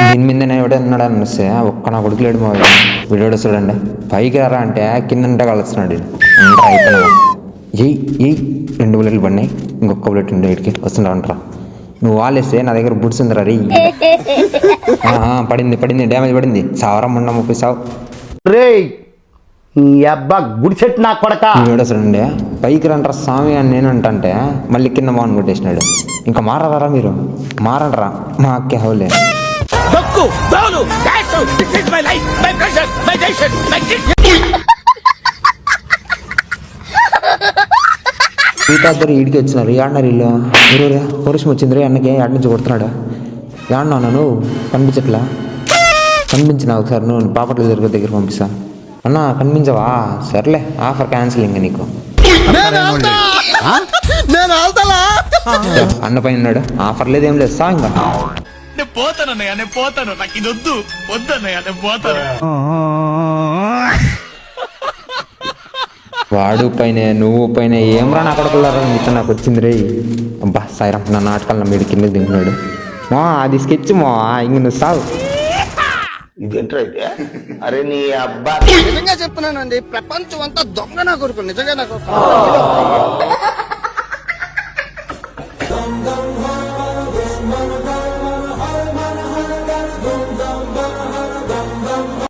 దీని మీద నేను ఎవడే ఉన్నాడు అని వస్తే ఒక్క నా కొడుకు లేడు మా వీడియో చూడండి. పైకి రారా అంటే కిందంటే కలుస్తున్నాడు. అంటారా అయిపోయినా ఏయ్ ఏయ్ 2 బుల్లెట్లు పడినాయి, ఇంకొక బుల్లెట్ ఉండే వీడికి వస్తుంటా అంటారా. నువ్వు వాళ్ళేస్తే నా దగ్గర బుడ్స్ ఉందిరా రీ. పడింది డ్యామేజ్ పడింది. సావరం ఉన్న 30 సావు రే అబ్బా గుడి చెట్టు నా కొడక. వీడియో చూడండి. పైకి రంటారా స్వామి అని నేను అంటే మళ్ళీ కింద మౌన్ కొట్టేసినాడు. ఇంకా మారరా మీరు, మారండ్రా మా అక్కే హౌలే. సీతాద్దరు ఈడికి వచ్చినారు. ఏడన్నారు ఇల్లు ఊరు వర్షం వచ్చింది రే అన్నకి ఆడి నుంచి కొడుతున్నాడు. ఏడన్నా నువ్వు కనిపించట్లా? కనిపించినా ఒకసారి నువ్వు పాపట్ల దగ్గర పంపిస్తా అన్న. కనిపించవా? సర్లే ఆఫర్ క్యాన్సిల్ ఇంకా నీకు. అన్న పైన ఉన్నాడు, ఆఫర్ లేదు ఏం లేదు. సా ఇంకా పోతాను, నాకు ఇది వద్దు వద్దన్నయ్య, పోతాను. వాడు పైన నువ్వు పైన ఏం రా నా కొడుకులారా మీతో నాకు వచ్చింది రే. అబ్బా సాయిరాం నా నాటకాలు మీరు కిందకి దింటున్నాడు. మా అది స్కెచ్ మా ఇంక నువ్వు సాగు. ఇదేంట్రా అయితే? అరే నీ అబ్బా నిజంగా చెప్తున్నానండి, ప్రపంచం అంతా దొంగ నా కొడుకు, నిజంగా నా కొడుకు.